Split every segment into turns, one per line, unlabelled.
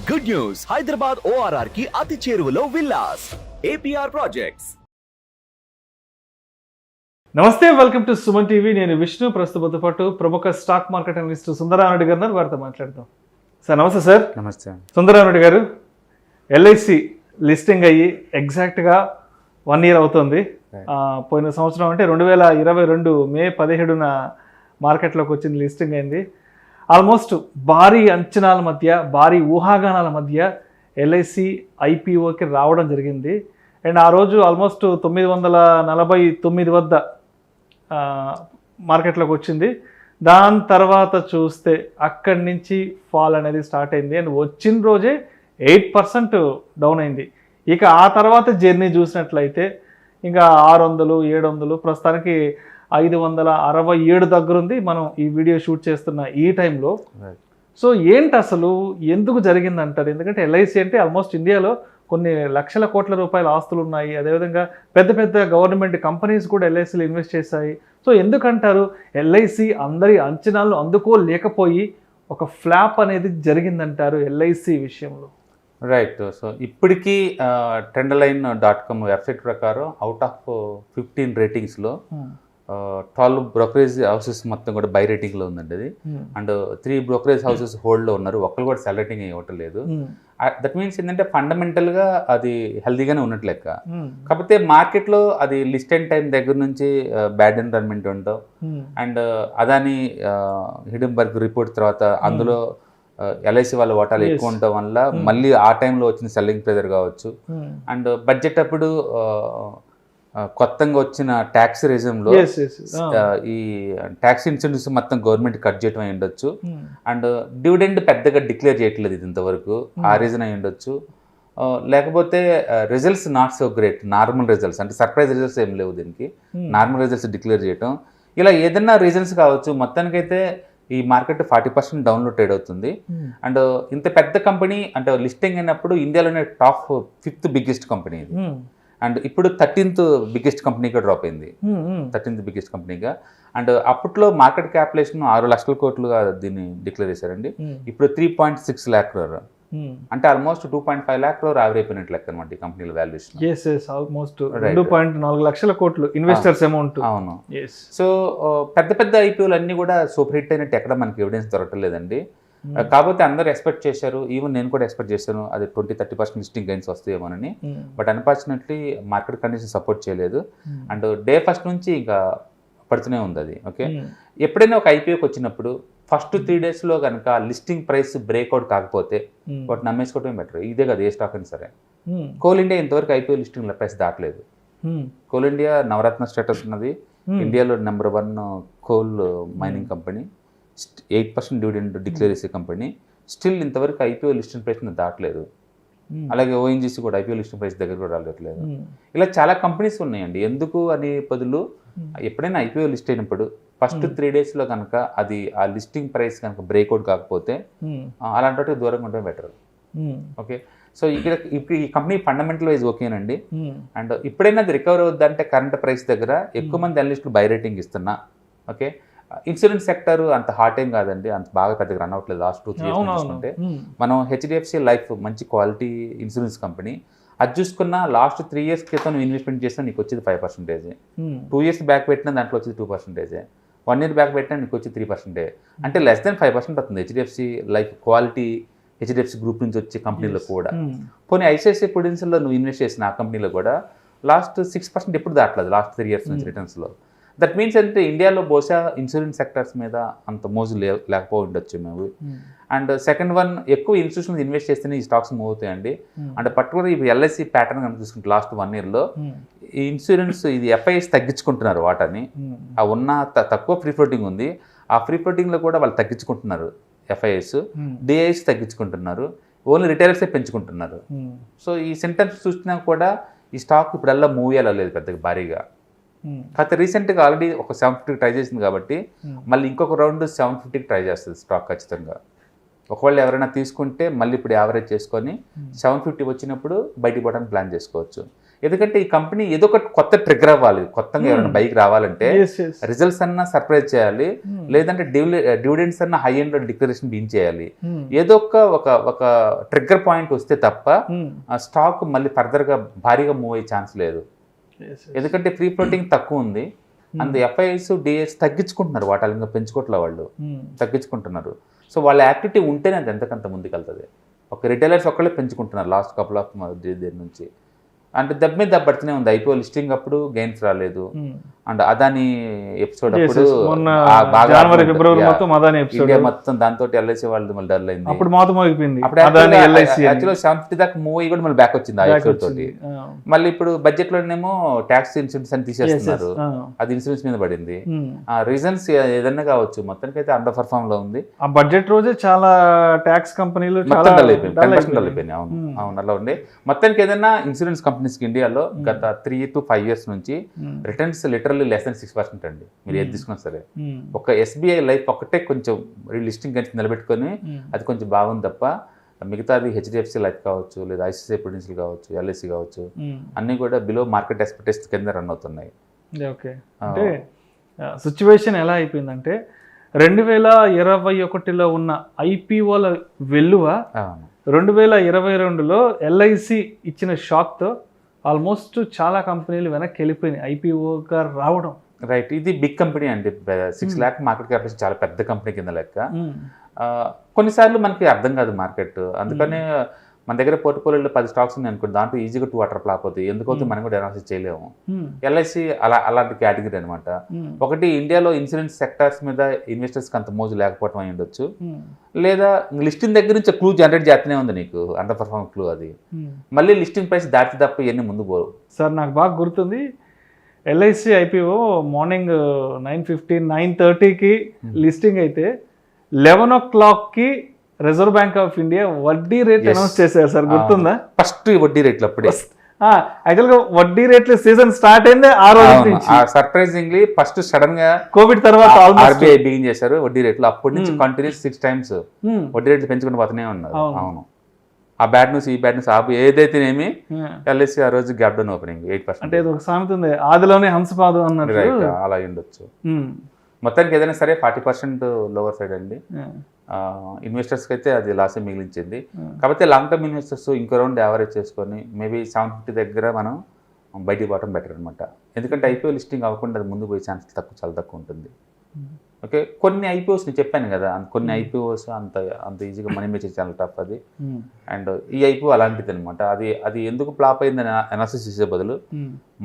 Good news, Hyderabad ORR కి అతి చేరువలో విల్లాస్ APR ప్రాజెక్ట్స్.
నమస్తే, వెల్కమ్ టు సుమన్ టీవీ. నేను విష్ణు. ప్రస్తుతంతో పాటు ప్రముఖ stock market analyst Sundar Rami Reddy గారు వారితో మాట్లాడతాం. సార్ నమస్తే. సార్
నమస్తే.
సుందర్ రామి రెడ్డి గారు, LIC లిస్టింగ్ అయ్యి ఎగ్జాక్ట్గా 1 year అవుతుంది. పోయిన సంవత్సరం అంటే 2022 మే 17న మార్కెట్లోకి వచ్చింది, లిస్టింగ్ అయింది. ఆల్మోస్ట్ భారీ అంచనాల మధ్య, భారీ ఊహాగానాల మధ్య LIC IPOకి రావడం జరిగింది. అండ్ ఆ రోజు ఆల్మోస్ట్ 949 వద్ద మార్కెట్లోకి వచ్చింది. దాని తర్వాత చూస్తే అక్కడి నుంచి ఫాల్ అనేది స్టార్ట్ అయింది. అండ్ వచ్చిన రోజే 8% డౌన్ అయింది. ఇక ఆ తర్వాత జర్నీ చూసినట్లయితే ఇంకా 600, 700, ప్రస్తుతానికి 567 దగ్గర ఉంది. మనం ఈ వీడియో షూట్ చేస్తున్న ఈ టైంలో. సో ఏంటి అసలు, ఎందుకు జరిగిందంటారు? ఎందుకంటే LIC అంటే ఆల్మోస్ట్ ఇండియాలో కొన్ని లక్షల కోట్ల రూపాయల ఆస్తులు ఉన్నాయి. అదేవిధంగా పెద్ద పెద్ద గవర్నమెంట్ కంపెనీస్ కూడా LICలో ఇన్వెస్ట్ చేశాయి. సో ఎందుకంటారు LIC అందరి అంచనాలను అందుకోలేకపోయి ఒక ఫ్లాప్ అనేది జరిగిందంటారు LIC విషయంలో?
రైట్. సో ఇప్పటికీ trendline.com వెబ్సైట్ ప్రకారం అవుట్ ఆఫ్ 15 రేటింగ్స్లో 12 బ్రోకరేజ్ హౌసెస్ మొత్తం కూడా బై రేటింగ్లో ఉందండి అది. అండ్ 3 బ్రోకరేజ్ హౌసెస్ హోల్డ్లో ఉన్నారు. ఒక్కరు కూడా సెల్ రేటింగ్ ఇవ్వటం లేదు. దట్ మీన్స్ ఏంటంటే ఫండమెంటల్గా అది హెల్తీగానే ఉన్నట్టు లెక్క. కాకపోతే మార్కెట్లో అది లిస్ట్ అండ్ టైం దగ్గర నుంచి బ్యాడ్ ఎన్విరాన్మెంట్ ఉండవు. అండ్ అదాని హిడెన్బర్గ్ రిపోర్ట్ తర్వాత అందులో LIC వాళ్ళ వాటాలు ఎక్కువ ఉండటం వల్ల మళ్ళీ ఆ టైంలో వచ్చిన సెల్లింగ్ ప్రెజర్ కావచ్చు. అండ్ బడ్జెట్ అప్పుడు కొత్తగా వచ్చిన ట్యాక్స్ రిజంలో ఈ ట్యాక్స్ ఇన్సెంటివ్స్ మొత్తం గవర్నమెంట్ కట్ చేయడం అయి ఉండొచ్చు. అండ్ డివిడెండ్ పెద్దగా డిక్లేర్ చేయట్లేదు ఇది ఇంతవరకు, ఆ రీజన్ అయి ఉండొచ్చు. లేకపోతే results not so great, normal results అంటే సర్ప్రైజ్ రిజల్ట్స్ ఏం లేవు దీనికి, నార్మల్ రిజల్ట్స్ డిక్లేర్ చేయటం. ఇలా ఏదైనా రీజన్స్ కావచ్చు. మొత్తానికైతే ఈ మార్కెట్ 40% డౌన్లో ట్రేడ్ అవుతుంది. అండ్ ఇంత పెద్ద కంపెనీ అంటే లిస్టింగ్ అయినప్పుడు ఇండియాలోనే టాప్ 5th బిగ్గెస్ట్ కంపెనీ ఇది. అండ్ ఇప్పుడు 13th బిగ్గెస్ట్ కంపెనీగా డ్రాప్ అయింది, 13th బిగ్గెస్ట్ కంపెనీగా. అండ్ అప్పట్లో మార్కెట్ క్యాపిటలేషన్ 6 లక్షల కోట్లుగా దీన్ని డిక్లేర్ చేశారండి. ఇప్పుడు 3.6 lakh crore, అంటే ఆల్మోస్ట్ 2.5 lakh crore ఆవిరైపోయినట్లు లెక్క అనమాట ఈ కంపెనీల వాల్యుయేషన్.
ఆల్మోస్ట్ 2.4 లక్షల కోట్లు ఇన్వెస్టర్స్ అమౌంట్.
అవును. సో పెద్ద పెద్ద IPOలు అన్నీ కూడా సూపర్ హిట్ అయినట్టు ఎక్కడ మనకి ఎవిడెన్స్ దొరకలేదండి. కాకపోతే అందరూ ఎక్స్పెక్ట్ చేశారు, ఈవెన్ నేను కూడా ఎక్స్పెక్ట్ చేశాను అది 20-30% లిస్టింగ్ గైన్స్ వస్తాయేమోనని. But unfortunately market condition support చేయలేదు. అండ్ డే ఫస్ట్ నుంచి ఇంకా పడుతూనే ఉంది అది. ఓకే, ఎప్పుడైనా ఒక IPOకి వచ్చినప్పుడు ఫస్ట్ 3 daysలో కనుక లిస్టింగ్ ప్రైస్ బ్రేక్అవుట్ కాకపోతే వాటి నమ్మేసుకోవటమే బెటర్. ఇదే కదా ఏ స్టాక్ అయినా సరే. కోల్ ఇండియా ఇంతవరకు IPO లిస్టింగ్ ప్రైస్ దాటలేదు. కోల్ ఇండియా నవరత్న స్టేటస్ ఉన్నది, ఇండియాలో number 1 coal mining company, 8% dividend declare చేసే కంపెనీ. స్టిల్ ఇంతవరకు IPO లిస్టింగ్ ప్రైస్ దాటలేదు. అలాగే ONGC కూడా IPO లిస్టింగ్ ప్రైస్ దగ్గర కూడా రావట్లేదు. ఇలా చాలా కంపెనీస్ ఉన్నాయండి. ఎందుకు అని బదులు ఎప్పుడైనా IPO లిస్ట్ అయినప్పుడు ఫస్ట్ 3 daysలో కనుక అది ఆ లిస్టింగ్ ప్రైస్ కనుక బ్రేక్అవుట్ కాకపోతే అలాంటి వాటికి దూరంగా ఉండడం బెటర్. ఓకే, సో ఇప్పుడు ఈ కంపెనీ ఫండమెంటల్ వైజ్ ఓకేనండి. అండ్ ఇప్పుడైనా అది రికవర్ అవుద్దంటే కరెంట్ ప్రైస్ దగ్గర ఎక్కువ మంది అనలిస్టులు బై రేటింగ్ ఇస్తున్నా. ఓకే, ఇన్సూరెన్స్ సెక్టర్ అంత హాట్ ఏం కాదండి, అంత బాగా పెద్దగా రన్ అవ్వట్లేదు లాస్ట్ 2-3 years చూసుకుంటే. మనం HDFC లైఫ్ మంచి క్వాలిటీ ఇన్సూరెన్స్ కంపెనీ, అది చూసుకున్న లాస్ట్ 3 years క్రితం నువ్వు ఇన్వెస్ట్మెంట్ చేసినా నీకు వచ్చేది 5%, 2 years బ్యాక్ పెట్టినా దాంట్లో వచ్చేది 2%, 1 year బ్యాక్ పెట్టినా నీకు వచ్చి 3%, అంటే less than 5% వస్తుంది HDFC life quality HDFC group నుంచి వచ్చే కంపెనీలో కూడా. పోనీ ICICI ప్రుడెన్షియల్లో నువ్వు ఇన్వెస్ట్ చేసిన ఆ కంపెనీలో కూడా లాస్ట్ 6% ఎప్పుడు దాటలేదు లాస్ట్ 3 years నుంచి రిటర్న్స్లో. దట్ మీన్స్ అంటే ఇండియాలో బహుశా ఇన్సూరెన్స్ సెక్టర్స్ మీద అంత మోజు లేకపోయి ఉండొచ్చు మేము. అండ్ సెకండ్ వన్, ఎక్కువ ఇన్స్టిట్యూషన్స్ ఇన్వెస్ట్ చేస్తేనే ఈ స్టాక్స్ మూవ్ అవుతాయండి. అంటే పర్టికులర్ ఇప్పుడు LIC ప్యాటర్న్ కనుక చూసుకుంటే లాస్ట్ 1 yearలో ఈ ఇన్సూరెన్స్ ఇది FIS తగ్గించుకుంటున్నారు వాటాని. ఆ ఉన్న తక్కువ ఫ్రీ ఫ్లోటింగ్ ఉంది, ఆ ఫ్రీ ఫ్లోటింగ్లో కూడా వాళ్ళు తగ్గించుకుంటున్నారు. FIS DIS తగ్గించుకుంటున్నారు, ఓన్లీ రిటైలర్సే పెంచుకుంటున్నారు. సో ఈ సెంటెన్స్ చూసినా కూడా ఈ స్టాక్ ఇప్పుడల్లా మూవ్ అయ్యేలేదు పెద్దగా భారీగా. కాకపోతే రీసెంట్గా ఆల్రెడీ ఒక 750 ట్రై చేసింది కాబట్టి మళ్ళీ ఇంకొక రౌండ్ 750కి ట్రై చేస్తుంది స్టాక్ ఖచ్చితంగా. ఒకవేళ ఎవరైనా తీసుకుంటే మళ్ళీ ఇప్పుడు యావరేజ్ చేసుకొని 750 వచ్చినప్పుడు బయటికి పోవడానికి ప్లాన్ చేసుకోవచ్చు. ఎందుకంటే ఈ కంపెనీ ఏదో ఒకటి కొత్త ట్రిగ్గర్ అవ్వాలి, కొత్తగా ఎవరైనా బైక్ రావాలంటే రిజల్ట్స్ అన్నా సర్ప్రైజ్ చేయాలి, లేదంటే డివిడెండ్స్ అన్న హై ఎండ్ డిక్లరేషన్ బీన్ చేయాలి. ఏదో ఒక ట్రిగ్గర్ పాయింట్ వస్తే తప్ప స్టాక్ మళ్ళీ ఫర్దర్ గా భారీగా మూవ్ అయ్యే ఛాన్స్ లేదు. ఎందుకంటే ఫ్రీ ఫ్లోటింగ్ తక్కువ ఉంది, అండ్ ఎఫ్ఐఎస్ డిఎస్ తగ్గించుకుంటున్నారు, వాటాలు ఇంకా పెంచుకోవట్లే, వాళ్ళు తగ్గించుకుంటున్నారు. సో వాళ్ళ యాక్టివిటీ ఉంటేనే అది ఎంతకంత ముందుకెళ్తుంది. ఒక రిటైలర్స్ ఒక్కళ్ళే పెంచుకుంటున్నారు లాస్ట్ కపుల్ ఆఫ్ దేని నుంచి. అంటే దెబ్బ మీద దెబ్బడుతూనే ఉంది. ఐపీఓ లిస్టింగ్ అప్పుడు గెయిన్స్ రాలేదు, అండ్ అదాని ఎపిసోడ్ అప్పుడు ఇండియా మొత్తం దాంతో ఎల్ఐసి వాళ్ళది మళ్ళీ డల్ అయింది.
అప్పుడు మోగిపోయింది.
యాక్చువల్గా 750 దాకా మూవ్ అయ్యి కూడా మళ్ళీ బ్యాక్ వచ్చింది ఆ ఎపిసోడ్ తోటి. మళ్ళీ ఇప్పుడు బడ్జెట్ లోనేమో ట్యాక్స్ ఇన్సూరెన్స్ అని తీసేస్తున్నారు, అది ఇన్సూరెన్స్ మీద పడింది. రీజన్స్ ఏదన్నా కావచ్చు, మొత్తానికి అయితే అండర్ పర్ఫార్మ్ లో ఉంది.
ఆ బడ్జెట్ రోజే చాలా ట్యాక్స్ కంపెనీలు
డల్ అయిపోయింది, 10% డల్ అయిపోయినాయి. అవును అలా ఉండే. మొత్తానికి ఏదైనా ఇన్సూరెన్స్ కంపెనీస్ ఇండియాలో గత 3 to 5 years నుంచి రిటర్న్స్ లిటరల్లీ లెస్ దెన్ 6% అండి. మీరు ఏది తీసుకున్నా సరే, ఒక ఎస్బీఐ లైఫ్ ఒకటే కొంచెం లిస్టింగ్ కనుక నిలబెట్టుకొని అది కొంచెం బాగుంది తప్ప మిగతాది హెచ్డిఎఫ్సి లైఫ్ కావచ్చు, లేదా ఐసిఐసిఐ ప్రుడెన్షియల్ కావచ్చు, ఎల్ఐసి కావచ్చు, అన్నీ కూడా బిలో మార్కెట్ ఎక్స్పెక్టేషన్స్ కింద రన్ అవుతున్నాయి.
ఓకే, అంటే సిచ్యువేషన్ ఎలా అయిపోయిందంటే 2021లో ఉన్న ఐపీఓల వెల్లువ 2022లో ఎల్ఐసి ఇచ్చిన షాక్తో ఆల్మోస్ట్ చాలా కంపెనీలు వెనక్కి వెళ్ళిపోయినాయి ఐపీఓగా రావడం.
రైట్, ఇది బిగ్ కంపెనీ అండి, 6 lakh మార్కెట్ క్యాపిటల్, చాలా పెద్ద కంపెనీ కింద లెక్క. కొన్నిసార్లు మనకి అర్థం కాదు మార్కెట్, అందుకనే మన దగ్గర పోర్ట్ఫోలియోలో 10 స్టాక్స్ ఉన్నాయి అనుకోండి, దాంట్లో ఈజీగా 2 వాటర్ ఫ్లాప్ అవుతాయి, ఎందుకవుతే మనం కూడా అనాలిసిస్ చేయలేము. ఎల్ఐసి అలాంటి కేటగిరీ అనమాట. ఒకటి ఇండియాలో ఇన్సూరెన్స్ సెక్టార్స్ మీద ఇన్వెస్టర్స్కి అంత మోజు లేకపోవడం అయి ఉండొచ్చు, లేదా లిస్టింగ్ దగ్గర నుంచి క్లూ జనరేట్ చేస్తూనే ఉంది నీకు, అండర్ పర్ఫార్మ్ క్లూ. అది మళ్ళీ లిస్టింగ్ ప్రైస్ దాటి తప్ప ఇవన్నీ ముందు పోరు.
సార్ నాకు బాగా గుర్తుంది, ఎల్ఐసి ఐపీఓ మార్నింగ్ 9:15, 9:30కి లిస్టింగ్ అయితే 11 o'clockకి రిజర్వ్ బ్యాంక్ ఆఫ్ ఇండియా వడ్డీ రేట్ అనౌన్స్ చేశారు సార్, గుర్తుందా?
ఫస్ట్ వడ్డీ రేట్లు అప్పుడే,
యాక్చువల్గా వడ్డీ రేట్ల సీజన్ స్టార్ట్ అయింది ఆ రోజు నుంచి.
సర్ప్రైజింగ్లీ ఫస్ట్ సడన్ గా
కోవిడ్ తర్వాత
ఆర్బీఐ బిగిన్ చేశారు వడ్డీ రేట్లు, అప్పటి నుంచి కంటిన్యూస్ 6 times వడ్డీ రేట్లు పెంచుకుంటూ పోతూనే ఉన్నారు. అవును, ఆ బ్యాడ్ న్యూస్ ఈ బ్యాడ్ న్యూస్ ఏదైతేనేమి ఎల్ఐసి ఆ రోజు గ్యాప్ డౌన్ ఓపెనింగ్ 8%.
అంటే ఒక సామెత ఉంది, ఆదిలోనే హంసపాదం అన్నట్టు,
అలా ఉండొచ్చు. మొత్తానికి ఏదైనా సరే 40% లోవర్ సైడ్ అండి. ఇన్వెస్టర్స్కి అయితే అది లాసే మిగిలించింది. కాకపోతే లాంగ్ టర్మ్ ఇన్వెస్టర్స్ ఇంకో రౌండ్ యావరేజ్ చేసుకొని మేబీ 750 దగ్గర మనం బయటికి పోవడం బెటర్ అనమాట. ఎందుకంటే ఐపీఓ లిస్టింగ్ అవ్వకుండా అది ముందు పోయే ఛాన్స్ చాలా తక్కువ ఉంటుంది. ఓకే, కొన్ని ఐపీఓస్ నేను చెప్పాను కదా, కొన్ని ఐపీఓస్ అంత ఈజీగా మనీ మేక్ చాలా టఫ్ అది. అండ్ ఈ ఐపీఓ అలాంటిది అనమాట. అది ఎందుకు ఫ్లాప్ అయిందని అనాలిసిస్ చేసే బదులు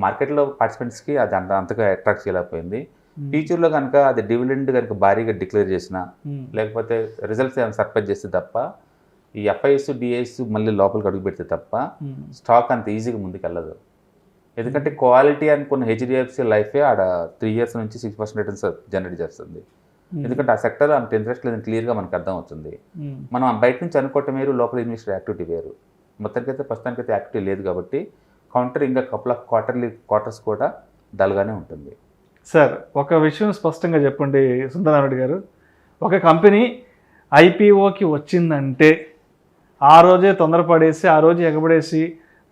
మార్కెట్లో పార్టిసిపెంట్స్కి అది అంతగా అట్రాక్ట్ చేయలేకపోయింది. ఫ్యూచర్లో కనుక అది డివిడెండ్ కనుక భారీగా డిక్లేర్ చేసినా, లేకపోతే రిజల్ట్స్ ఏమైనా సర్ప్రైజ్ చేస్తే తప్ప, ఈ ఎఫ్ఐఎస్ డిఐఎస్ మళ్ళీ లోపలికి అడుగు పెడితే తప్ప స్టాక్ అంత ఈజీగా ముందుకు వెళ్ళదు. ఎందుకంటే క్వాలిటీ అనుకున్న హెచ్డిఎఫ్సి లైఫే ఆడ 3 years నుంచి 6% రిటర్న్స్ జనరేట్ చేస్తుంది. ఎందుకంటే ఆ సెక్టర్ అంత ఇంట్రెస్ట్ లేదని క్లియర్గా మనకు అర్థం అవుతుంది. మనం బయట నుంచి అనుకోవటం వేరు, లోపల ఇన్వెస్టర్ యాక్టివిటీ వేరు. మొత్తానికైతే ప్రస్తుతానికైతే యాక్టివిటీ లేదు కాబట్టి కౌంటర్ ఇంకా కపుల్ ఆఫ్ క్వార్టర్స్ కూడా డల్గానే ఉంటుంది.
సార్, ఒక విషయం స్పష్టంగా చెప్పండి సుందర్ రామి రెడ్డి గారు, ఒక కంపెనీ ఐపీఓకి వచ్చిందంటే ఆ రోజే తొందరపడేసి ఆ రోజు ఎగబడేసి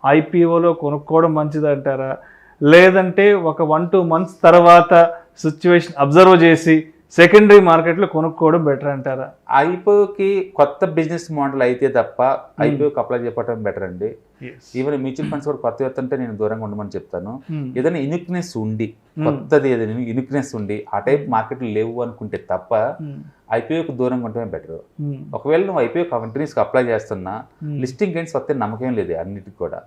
ఐపీఓలో కొనుక్కోవడం మంచిదంటారా, లేదంటే ఒక 1-2 months తర్వాత సిచ్యువేషన్ అబ్జర్వ్ చేసి సెకండరీ మార్కెట్లో కొనుక్కోవడం బెటర్ అంటారా?
ఐపీఓకి కొత్త బిజినెస్ మోడల్ అయితే తప్ప ఐపీఓకి అప్లై చేయడం బెటర్ అండి. ఈవెన్ మ్యూచువల్ ఫండ్స్ కూడా కొత్త వస్తుంటే నేను దూరంగా ఉండమని చెప్తాను. ఏదైనా యూనిక్నెస్ ఉండి, కొత్తది ఏదైనా యూనిక్నెస్ ఉండి ఆ టైప్ మార్కెట్లు లేవు అనుకుంటే తప్ప ఐపీఓకి దూరంగా ఉండటమే బెటర్. ఒకవేళ నువ్వు ఐపీఓ కంపెనీస్కి అప్లై చేస్తున్నా లిస్టింగ్ గెయిన్స్ వస్తే నమ్మకం లేదు అన్నిటికి కూడా.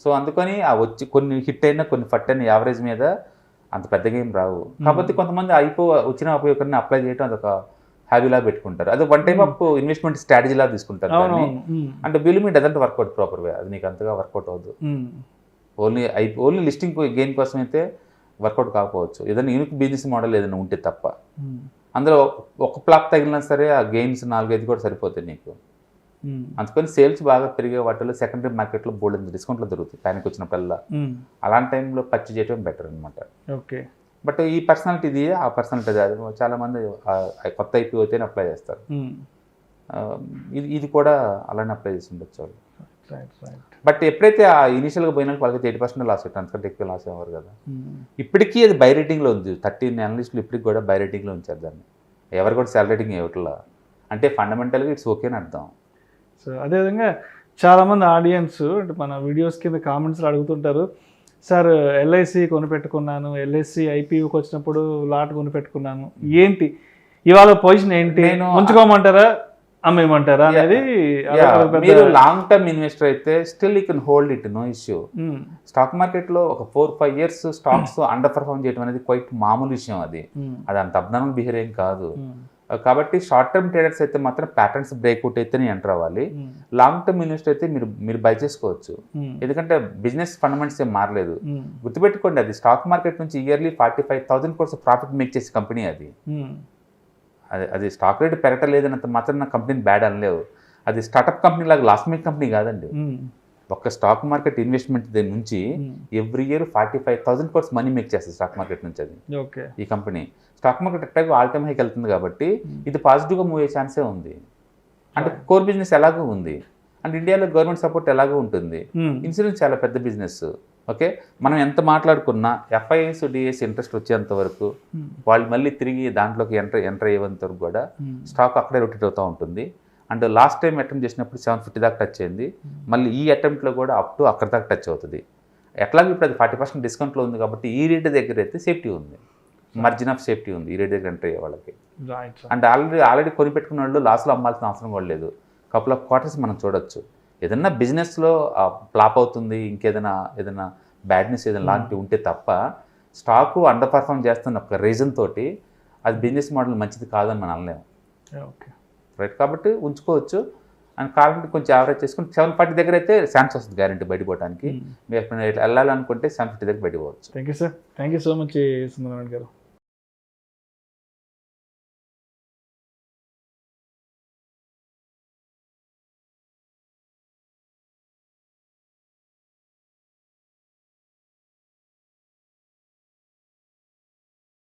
సో అందుకని ఆ వచ్చి కొన్ని హిట్ అయినా కొన్ని ఫట్ అయినా యావరేజ్ మీద అంత పెద్దగా ఏం రావు. కాకపోతే కొంతమంది వచ్చిన ఐపీఓ కన్నా అప్లై చేయడం అదొక హ్యాబీలా పెట్టుకుంటారు, అది one type of investment strategy లా తీసుకుంటారు. అంటే bill me doesn't work out proper way, అది నీకు అంతగా వర్కౌట్ అవ్వదు. ఓన్లీ లిస్టింగ్ గెయిన్ కోసం అయితే వర్కౌట్ కాకపోవచ్చు, ఏదైనా యూనిక్ బిజినెస్ మోడల్ ఏదైనా ఉంటే తప్ప. అందులో ఒక ప్లాప్ తగిలినా సరే ఆ గెయిన్స్ 4-5 కూడా సరిపోతాయి నీకు. అందుకని సేల్స్ బాగా పెరిగే వాటిలో సెకండరీ మార్కెట్లో బోల్డ్ డిస్కౌంట్లో దొరుకుతాయి టైంకి వచ్చినప్పుడల్లా. అలాంటి టైంలో పర్చేజ్ చేయడం బెటర్ అనమాట.
ఓకే,
బట్ ఈ పర్సనాలిటీ ఇది ఆ పర్సనాలిటీ అది చాలా మంది కొత్త ఐపీఓ అయితేనే అప్లై చేస్తారు. ఇది కూడా అలానే అప్లై చేసి ఉండొచ్చు వాళ్ళు. బట్ ఎప్పుడైతే ఆ ఇనిషియల్గా పోయినా వాళ్ళకి 80% లాస్ అవుతుంది, అంతకంటే ఎక్కువ లాస్ అవ్వరు కదా. ఇప్పటికీ అది బై రేటింగ్లో ఉంది. 13 అనలిస్టులు ఇప్పటికి కూడా బై రేటింగ్లో ఉంచారు దాన్ని. ఎవరు కూడా సెల్ రేటింగ్ ఇవ్వట్లా. అంటే ఫండమెంటల్గా ఇట్స్ ఓకే అని అర్థం.
సో అదేవిధంగా చాలామంది ఆడియన్స్ అంటే మన వీడియోస్ కింద కామెంట్స్లో అడుగుతుంటారు, సార్ LIC కొనిపెట్టుకున్నాను, LIC IPOకి వచ్చినప్పుడు లాట్ కొనిపెట్టుకున్నాను, ఏంటి ఇవాళ పొజిషన్ ఏంటి, ఉంచుకోమంటారా అమ్మేయమంటారా అనేది.
మీరు లాంగ్ టర్మ్ ఇన్వెస్టర్ అయితే still you can hold it, no issue. Stock మార్కెట్లో ఒక 4-5 years స్టాక్స్ అండర్ పర్ఫార్మ్ చేయడం అనేది క్వైట్ మామూలు విషయం. అది అంత అబ్నార్మల్ బిహేవియర్ ఏం కాదు. కాబట్టి షార్ట్ టర్మ్ ట్రేడర్స్ అయితే మాత్రం ప్యాటర్న్స్ బ్రేక్అవుట్ అయితేనే ఎంటర్ అవ్వాలి. లాంగ్ టర్మ్ ఇన్వెస్టర్ అయితే మీరు బై చేసుకోవచ్చు, ఎందుకంటే బిజినెస్ ఫండమెంట్స్ ఏం మారలేదు. గుర్తుపెట్టుకోండి, అది స్టాక్ మార్కెట్ నుంచి ఇయర్లీ 45,000 crores ప్రాఫిట్ మేక్ చేసే కంపెనీ అది. అది స్టాక్ రేట్ పెరగలేదన్నంత మాత్రం నా కంపెనీ బ్యాడ్ అనలేవు. అది స్టార్టప్ కంపెనీ లాగా లాస్ మేక్ కంపెనీ కాదండి. ఒక్క స్టాక్ మార్కెట్ ఇన్వెస్ట్మెంట్ దగ్గర నుంచి every year 45,000 crores money make చేస్తుంది స్టాక్ మార్కెట్ నుంచి అది. ఈ కంపెనీ స్టాక్ మార్కెట్ అట్టాగా ఆల్ టైమ్ హైకి వెళ్తుంది కాబట్టి ఇది పాజిటివ్గా మూవ్ అయ్యే ఛాన్సే ఉంది. అంటే కోర్ బిజినెస్ ఎలాగో ఉంది, అండ్ ఇండియాలో గవర్నమెంట్ సపోర్ట్ ఎలాగో ఉంటుంది. ఇన్సూరెన్స్ చాలా పెద్ద బిజినెస్. ఓకే, మనం ఎంత మాట్లాడుకున్నా FIIs DIS ఇంట్రెస్ట్ వచ్చేంత వరకు వాళ్ళు మళ్ళీ తిరిగి దాంట్లోకి ఎంటర్ అయ్యేంత వరకు కూడా స్టాక్ అక్కడే రొటేట్ అవుతూ ఉంటుంది. అండ్ లాస్ట్ టైం అటెంప్ట్ చేసినప్పుడు 750 దాకా టచ్ అయింది. మళ్ళీ ఈ అటెంప్ట్లో కూడా అప్ టు అక్కడ దాకా టచ్ అవుతుంది. ఎట్లాగో ఇప్పుడు అది 40% డిస్కౌంట్లో ఉంది కాబట్టి ఈ రేట్ దగ్గర అయితే సేఫ్టీ ఉంది, మార్జిన్ ఆఫ్ సేఫ్టీ ఉంది ఈ రేట్ దగ్గర ఎంటర్ అయ్యే వాళ్ళకి. అండ్ ఆల్రెడీ కొనిపెట్టుకున్న వాళ్ళు లాస్లో అమ్మాల్సిన అవసరం కూడా లేదు. కపుల్ ఆఫ్ క్వార్టర్స్ మనం చూడొచ్చు. ఏదన్నా బిజినెస్లో ఫ్లాప్ అవుతుంది, ఏదైనా బ్యాడ్నెస్ ఏదైనా లాంటివి ఉంటే తప్ప స్టాకు అండర్ పర్ఫామ్ చేస్తున్న ఒక రీజన్ తోటి అది బిజినెస్ మోడల్ మంచిది కాదని మనం అనలేము.
ఓకే
రైట్, కాబట్టి ఉంచుకోవచ్చు. అండ్ కావాలంటే కొంచెం యావరేజ్ చేసుకుని 740 దగ్గర అయితే ఛాన్స్ వస్తుంది గ్యారెంటీ బయటపోవడానికి. మీరు ఎప్పుడైనా వెళ్ళాలనుకుంటే 750 దగ్గర బయటపోవచ్చు.
Thank you sir, thank you so much Sundar గారు.